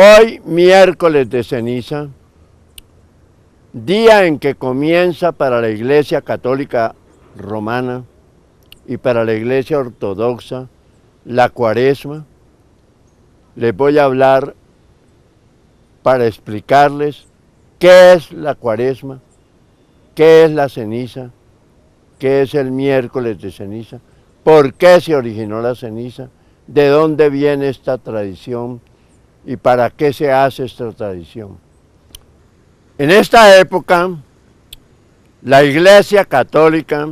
Hoy, miércoles de ceniza, día en que comienza para la Iglesia Católica Romana y para la Iglesia Ortodoxa la Cuaresma, les voy a hablar para explicarles qué es la Cuaresma, qué es la ceniza, qué es el miércoles de ceniza, por qué se originó la ceniza, de dónde viene esta tradición y para qué se hace esta tradición. En esta época, la Iglesia Católica,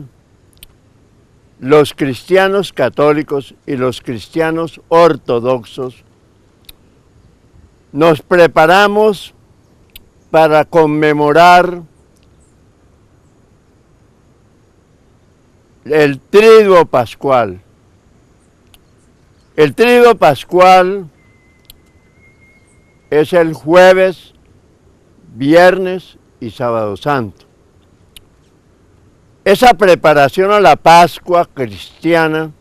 los cristianos católicos y los cristianos ortodoxos nos preparamos para conmemorar el Triduo Pascual. El Triduo Pascual es el jueves, viernes y sábado santo. Esa preparación a la Pascua cristiana,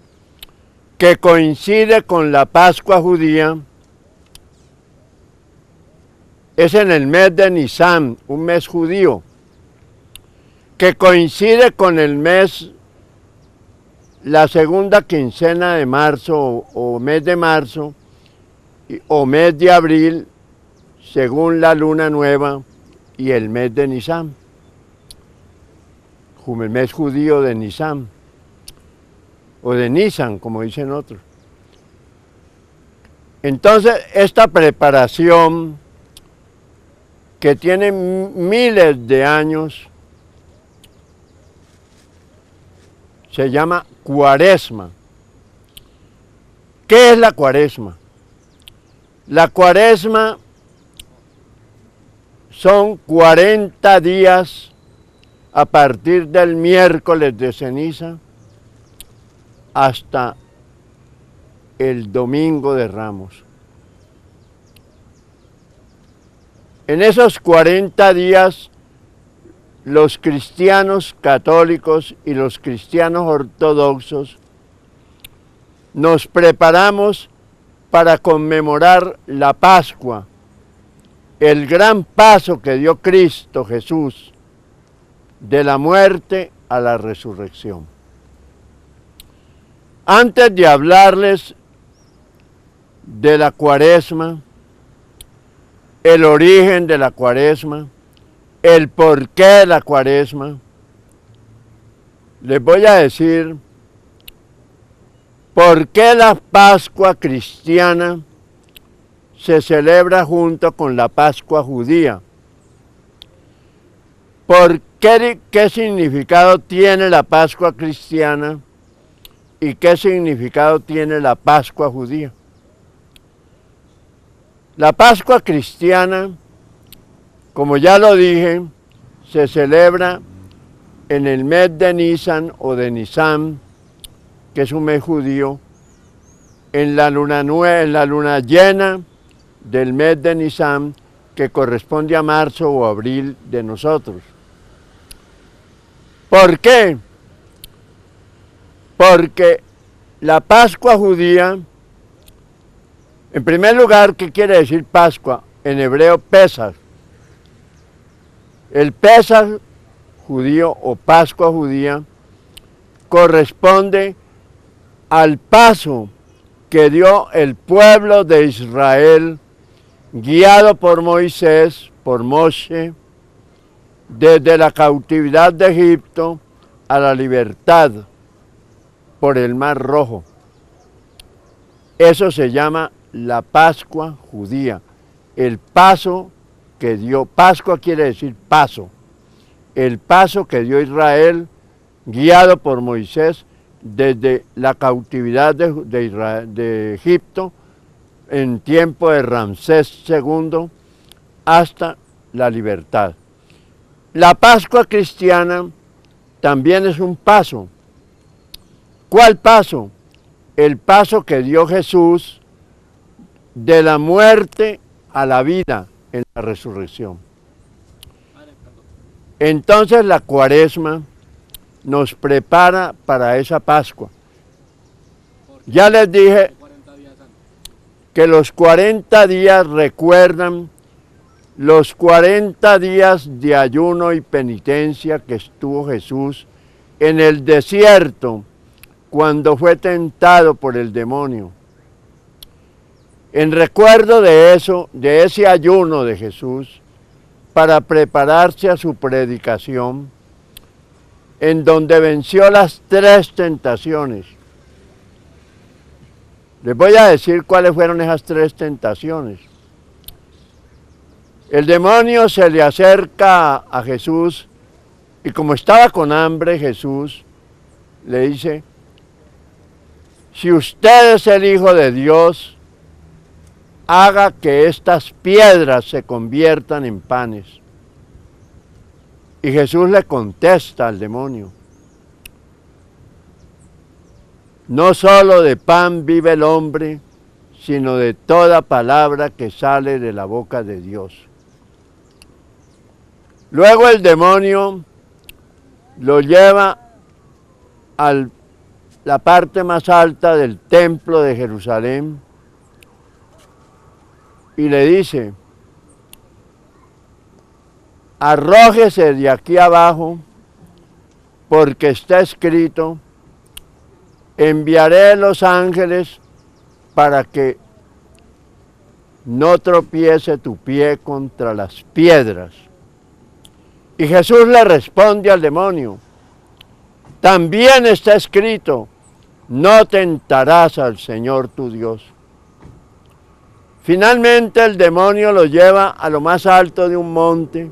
que coincide con la Pascua judía, es en el mes de Nisan, un mes judío, que coincide con el mes, la segunda quincena de marzo o mes de marzo o mes de abril, según la luna nueva y el mes de Nisan, el mes judío de Nisan, o de Nisan, como dicen otros. Entonces, esta preparación, que tiene miles de años, se llama Cuaresma. ¿Qué es la Cuaresma? La Cuaresma son 40 días a partir del miércoles de ceniza hasta el domingo de Ramos. En esos 40 días, los cristianos católicos y los cristianos ortodoxos nos preparamos para conmemorar la Pascua, el gran paso que dio Cristo Jesús de la muerte a la resurrección. Antes de hablarles de la Cuaresma, el origen de la Cuaresma, el porqué de la Cuaresma, les voy a decir por qué la Pascua cristiana se celebra junto con la Pascua judía. ¿Qué significado tiene la Pascua cristiana y qué significado tiene la Pascua judía? La Pascua cristiana, como ya lo dije, se celebra en el mes de Nisan o de Nisan, que es un mes judío, en la luna llena del mes de Nisan, que corresponde a marzo o abril de nosotros. ¿Por qué? Porque la Pascua judía, en primer lugar, ¿qué quiere decir Pascua? En hebreo, Pesach. El Pesach judío o Pascua judía corresponde al paso que dio el pueblo de Israel, guiado por Moisés, por Moshe, desde la cautividad de Egipto a la libertad por el Mar Rojo. Eso se llama la Pascua judía, el paso que dio, Pascua quiere decir paso, el paso que dio Israel, guiado por Moisés, desde la cautividad de Egipto, en tiempo de Ramsés II, hasta la libertad. La Pascua cristiana también es un paso. ¿Cuál paso? El paso que dio Jesús de la muerte a la vida en la resurrección. Entonces la Cuaresma nos prepara para esa Pascua. Ya les dije que los 40 días recuerdan los 40 días de ayuno y penitencia que estuvo Jesús en el desierto cuando fue tentado por el demonio. En recuerdo de eso, de ese ayuno de Jesús, para prepararse a su predicación, en donde venció las 3 tentaciones. Les voy a decir cuáles fueron esas 3 tentaciones. El demonio se le acerca a Jesús y como estaba con hambre, Jesús le dice: si usted es el Hijo de Dios, haga que estas piedras se conviertan en panes. Y Jesús le contesta al demonio: no solo de pan vive el hombre, sino de toda palabra que sale de la boca de Dios. Luego el demonio lo lleva a la parte más alta del templo de Jerusalén y le dice: arrójese de aquí abajo, porque está escrito: enviaré los ángeles para que no tropiece tu pie contra las piedras. Y Jesús le responde al demonio: también está escrito: no tentarás al Señor tu Dios. Finalmente el demonio lo lleva a lo más alto de un monte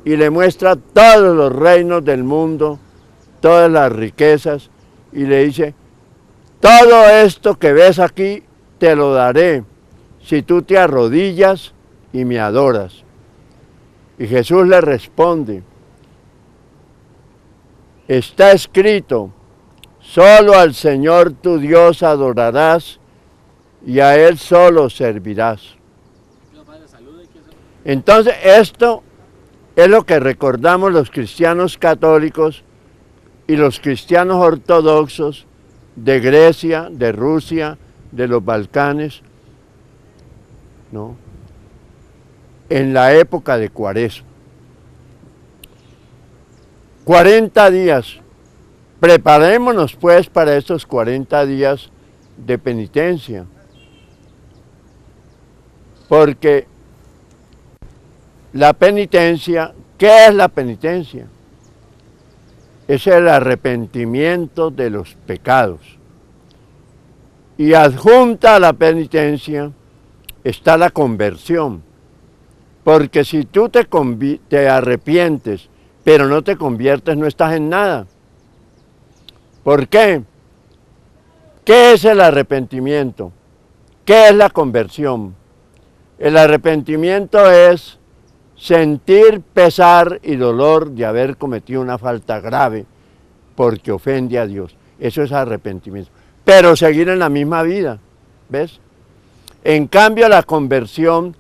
y le muestra todos los reinos del mundo, todas las riquezas, y le dice: todo esto que ves aquí te lo daré si tú te arrodillas y me adoras. Y Jesús le responde: está escrito: solo al Señor tu Dios adorarás y a Él solo servirás. Entonces esto es lo que recordamos los cristianos católicos y los cristianos ortodoxos de Grecia, de Rusia, de los Balcanes, ¿no?, en la época de Cuaresma. 40 días. Preparémonos pues para estos 40 días de penitencia. Porque la penitencia, ¿qué es la penitencia? Es el arrepentimiento de los pecados. Y adjunta a la penitencia está la conversión. Porque si tú te arrepientes, pero no te conviertes, no estás en nada. ¿Por qué? ¿Qué es el arrepentimiento? ¿Qué es la conversión? El arrepentimiento es sentir pesar y dolor de haber cometido una falta grave porque ofende a Dios. Eso es arrepentimiento. Pero seguir en la misma vida, ¿ves? En cambio, la conversión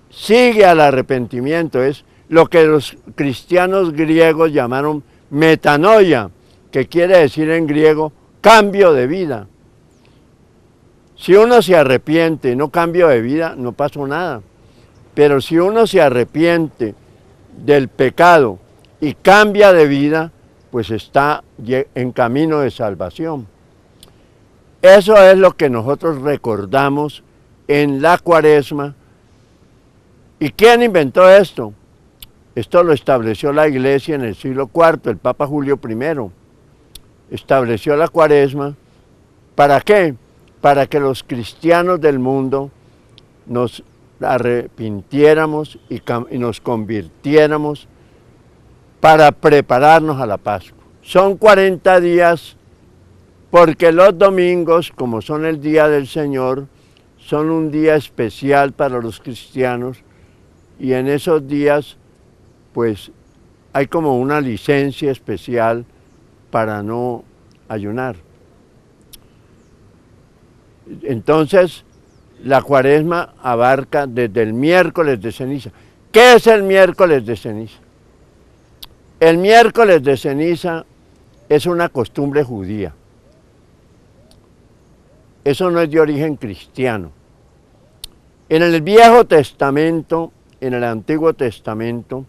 sigue al arrepentimiento, es lo que los cristianos griegos llamaron metanoia, que quiere decir en griego cambio de vida. Si uno se arrepiente y no cambio de vida, no pasó nada. Pero si uno se arrepiente del pecado y cambia de vida, pues está en camino de salvación. Eso es lo que nosotros recordamos en la Cuaresma. ¿Y quién inventó esto? Esto lo estableció la Iglesia en el siglo IV, el Papa Julio I. Estableció la Cuaresma. ¿Para qué? Para que los cristianos del mundo nos arrepintiéramos y nos convirtiéramos para prepararnos a la Pascua. Son 40 días porque los domingos, como son el día del Señor, son un día especial para los cristianos y en esos días pues hay como una licencia especial para no ayunar. Entonces, la Cuaresma abarca desde el miércoles de ceniza. ¿Qué es el miércoles de ceniza? El miércoles de ceniza es una costumbre judía. Eso no es de origen cristiano. En el Viejo Testamento, en el Antiguo Testamento,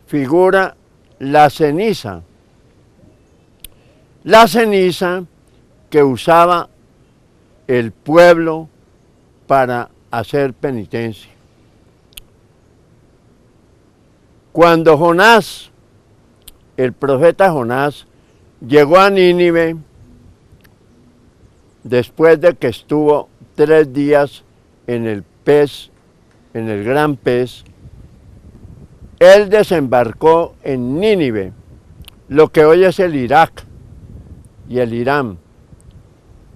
figura la ceniza. La ceniza que usaba el pueblo para hacer penitencia. Cuando Jonás, el profeta Jonás, llegó a Nínive, después de que estuvo 3 días en el pez, en el gran pez, él desembarcó en Nínive, lo que hoy es el Irak y el Irán.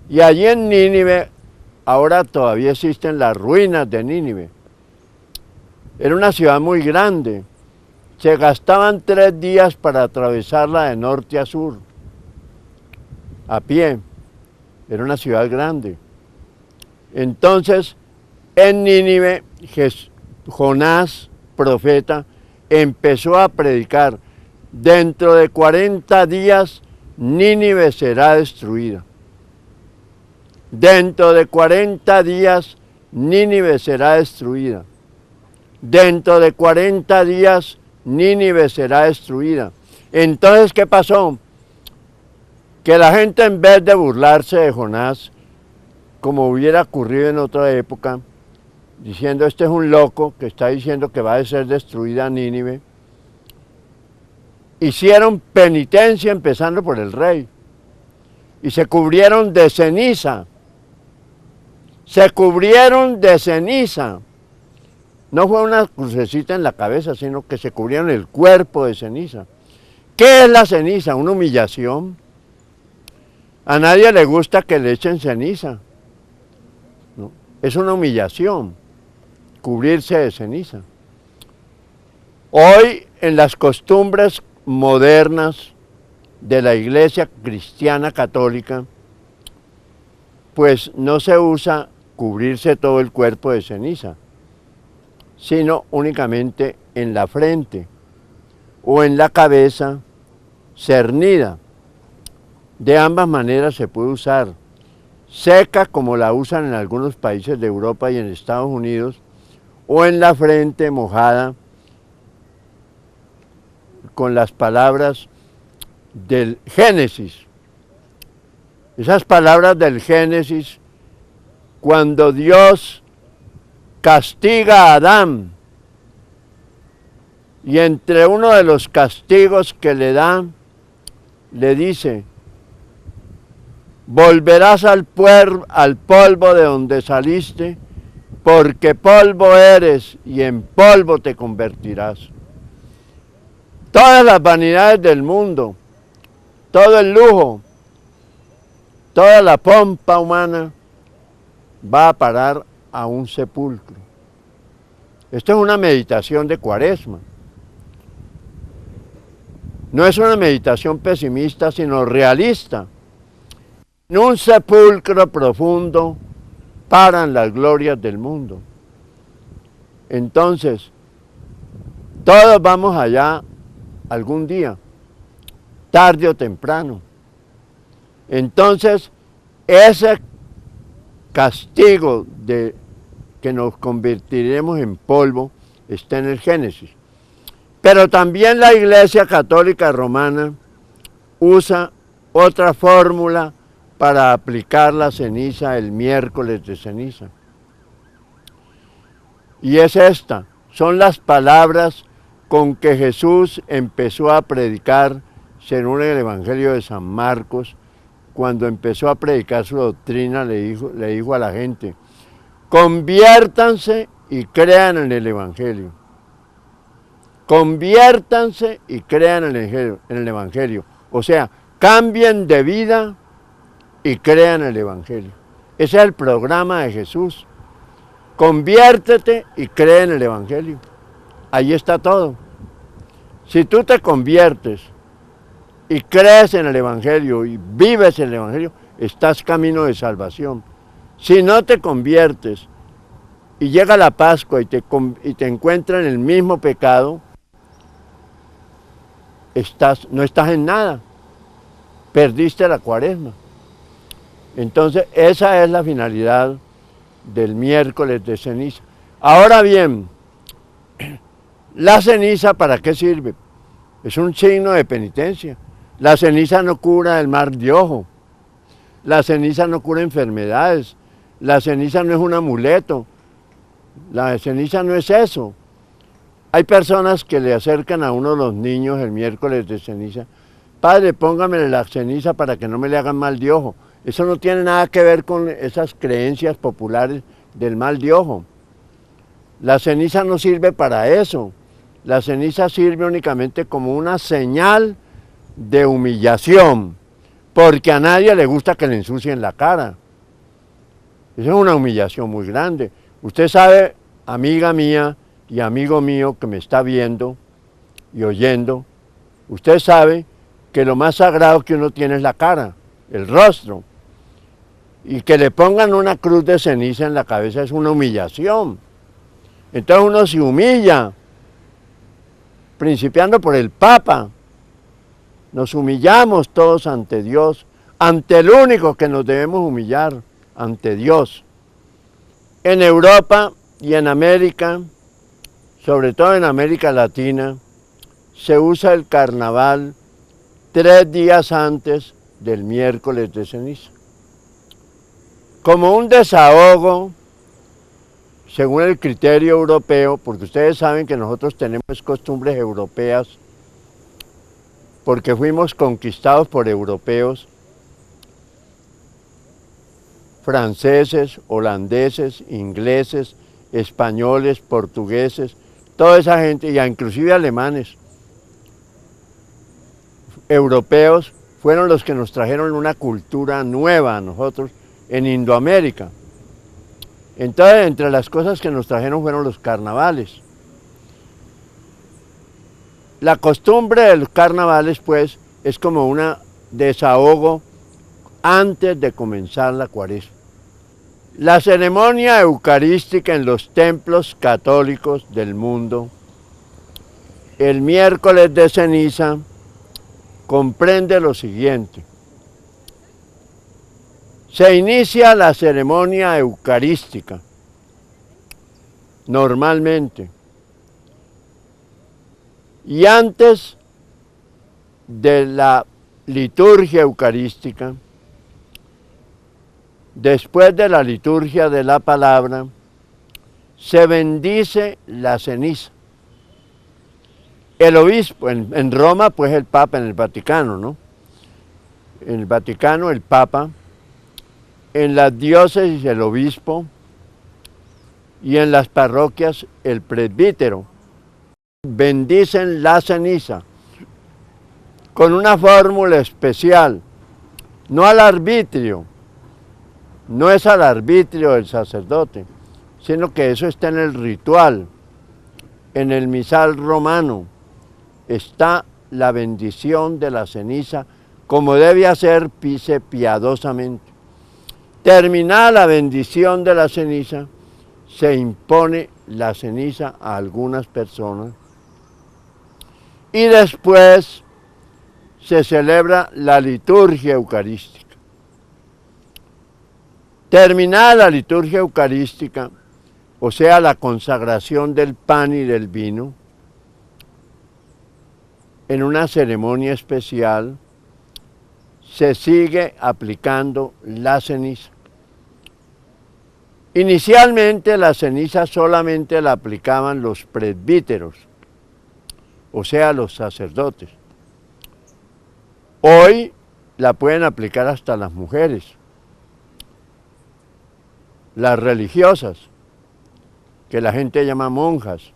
Y allí en Nínive, ahora todavía existen las ruinas de Nínive. Era una ciudad muy grande. Se gastaban 3 días para atravesarla de norte a sur, a pie. Era una ciudad grande. Entonces, en Nínive, Jonás, profeta, empezó a predicar: dentro de 40 días Nínive será destruida. Dentro de 40 días Nínive será destruida. Dentro de 40 días Nínive será destruida. Entonces, ¿qué pasó? Que la gente, en vez de burlarse de Jonás, como hubiera ocurrido en otra época, diciendo: este es un loco que está diciendo que va a ser destruida Nínive, hicieron penitencia empezando por el rey y se cubrieron de ceniza. Se cubrieron de ceniza. No fue una crucecita en la cabeza, sino que se cubrieron el cuerpo de ceniza. ¿Qué es la ceniza? Una humillación. A nadie le gusta que le echen ceniza, ¿no? Es una humillación, cubrirse de ceniza. Hoy, en las costumbres modernas de la Iglesia Cristiana Católica, pues no se usa cubrirse todo el cuerpo de ceniza, sino únicamente en la frente o en la cabeza cernida. De ambas maneras se puede usar: seca, como la usan en algunos países de Europa y en Estados Unidos, o en la frente mojada con las palabras del Génesis. Esas palabras del Génesis, cuando Dios castiga a Adán, y entre uno de los castigos que le da, le dice: volverás al polvo de donde saliste, porque polvo eres y en polvo te convertirás. Todas las vanidades del mundo, todo el lujo, toda la pompa humana va a parar a un sepulcro. Esto es una meditación de Cuaresma. No es una meditación pesimista, sino realista. En un sepulcro profundo paran las glorias del mundo. Entonces, todos vamos allá algún día, tarde o temprano. Entonces, ese castigo de que nos convertiremos en polvo está en el Génesis. Pero también la Iglesia Católica Romana usa otra fórmula para aplicar la ceniza el miércoles de ceniza. Y es esta: son las palabras con que Jesús empezó a predicar, según el Evangelio de San Marcos. Cuando empezó a predicar su doctrina, le dijo a la gente: conviértanse y crean en el Evangelio. Conviértanse y crean en el Evangelio. O sea, cambien de vida y crean el Evangelio. Ese es el programa de Jesús. Conviértete y cree en el Evangelio. Ahí está todo. Si tú te conviertes y crees en el Evangelio y vives en el Evangelio, estás camino de salvación. Si no te conviertes y llega la Pascua y te encuentras en el mismo pecado, no estás en nada. Perdiste la Cuaresma. Entonces, esa es la finalidad del miércoles de ceniza. Ahora bien, la ceniza, ¿para qué sirve? Es un signo de penitencia. La ceniza no cura el mal de ojo. La ceniza no cura enfermedades. La ceniza no es un amuleto. La ceniza no es eso. Hay personas que le acercan a uno de los niños el miércoles de ceniza. Padre, póngame la ceniza para que no me le hagan mal de ojo. Eso no tiene nada que ver con esas creencias populares del mal de ojo. La ceniza no sirve para eso. La ceniza sirve únicamente como una señal de humillación, porque a nadie le gusta que le ensucien la cara. Esa es una humillación muy grande. Usted sabe, amiga mía y amigo mío que me está viendo y oyendo, usted sabe que lo más sagrado que uno tiene es la cara, el rostro. Y que le pongan una cruz de ceniza en la cabeza es una humillación. Entonces uno se humilla, principiando por el Papa. Nos humillamos todos ante Dios, ante el único que nos debemos humillar, ante Dios. En Europa y en América, sobre todo en América Latina, se usa el carnaval 3 días antes del miércoles de ceniza. Como un desahogo, según el criterio europeo, porque ustedes saben que nosotros tenemos costumbres europeas, porque fuimos conquistados por europeos, franceses, holandeses, ingleses, españoles, portugueses, toda esa gente, y inclusive alemanes, europeos, fueron los que nos trajeron una cultura nueva a nosotros en Indoamérica. Entonces, entre las cosas que nos trajeron fueron los carnavales. La costumbre de los carnavales, pues, es como un desahogo antes de comenzar la Cuaresma. La ceremonia eucarística en los templos católicos del mundo, el miércoles de ceniza, comprende lo siguiente. Se inicia la ceremonia eucarística, normalmente, y antes de la liturgia eucarística, después de la liturgia de la palabra, se bendice la ceniza. El obispo, en Roma, pues el Papa, en el Vaticano, ¿no? En el Vaticano, el Papa, en las diócesis, el obispo, y en las parroquias, el presbítero. Bendicen la ceniza con una fórmula especial, no al arbitrio, no es al arbitrio del sacerdote, sino que eso está en el ritual, en el misal romano, está la bendición de la ceniza como debe hacerse piadosamente. Terminada la bendición de la ceniza, se impone la ceniza a algunas personas y después se celebra la liturgia eucarística. Terminada la liturgia eucarística, o sea, la consagración del pan y del vino, en una ceremonia especial, se sigue aplicando la ceniza. Inicialmente la ceniza solamente la aplicaban los presbíteros, o sea, los sacerdotes. Hoy la pueden aplicar hasta las mujeres, las religiosas, que la gente llama monjas.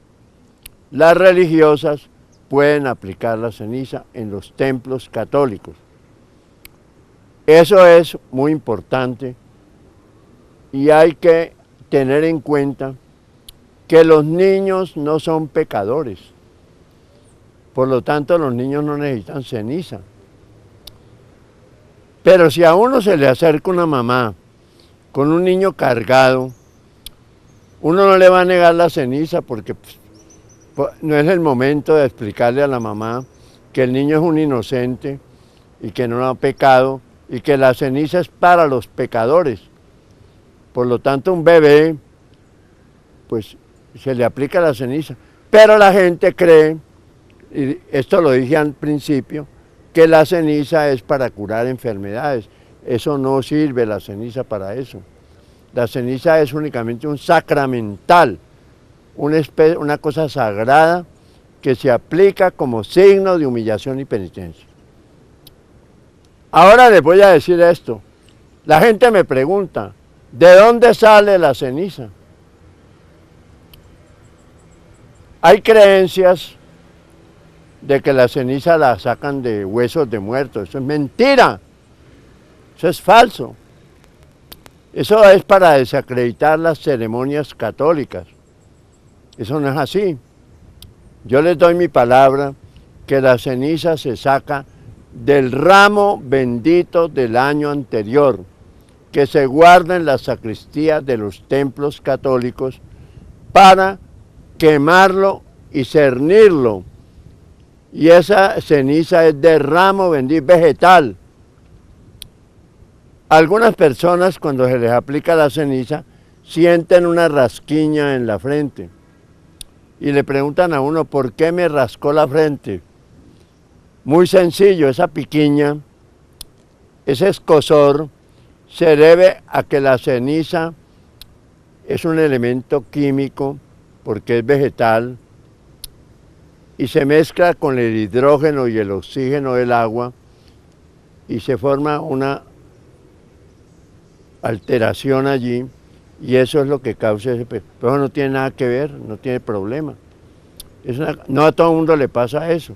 Las religiosas pueden aplicar la ceniza en los templos católicos. Eso es muy importante y hay que tener en cuenta que los niños no son pecadores. Por lo tanto, los niños no necesitan ceniza. Pero si a uno se le acerca una mamá con un niño cargado, uno no le va a negar la ceniza porque no es el momento de explicarle a la mamá que el niño es un inocente y que no ha pecado y que la ceniza es para los pecadores. Por lo tanto, un bebé, pues se le aplica la ceniza. Pero la gente cree, y esto lo dije al principio, que la ceniza es para curar enfermedades. Eso no sirve, la ceniza, para eso. La ceniza es únicamente un sacramental, una cosa sagrada que se aplica como signo de humillación y penitencia. Ahora les voy a decir esto. La gente me pregunta, ¿de dónde sale la ceniza? Hay creencias de que la ceniza la sacan de huesos de muertos. Eso es mentira. Eso es falso. Eso es para desacreditar las ceremonias católicas. Eso no es así. Yo les doy mi palabra que la ceniza se saca del ramo bendito del año anterior, que se guarda en las sacristías de los templos católicos para quemarlo y cernirlo. Y esa ceniza es de ramo bendito vegetal. Algunas personas, cuando se les aplica la ceniza, sienten una rasquiña en la frente y le preguntan a uno, ¿por qué me rascó la frente? Muy sencillo, esa piquiña, ese escozor, se debe a que la ceniza es un elemento químico, porque es vegetal, y se mezcla con el hidrógeno y el oxígeno del agua, y se forma una alteración allí, y eso es lo que causa ese pero eso no tiene nada que ver, no tiene problema. No a todo el mundo le pasa eso.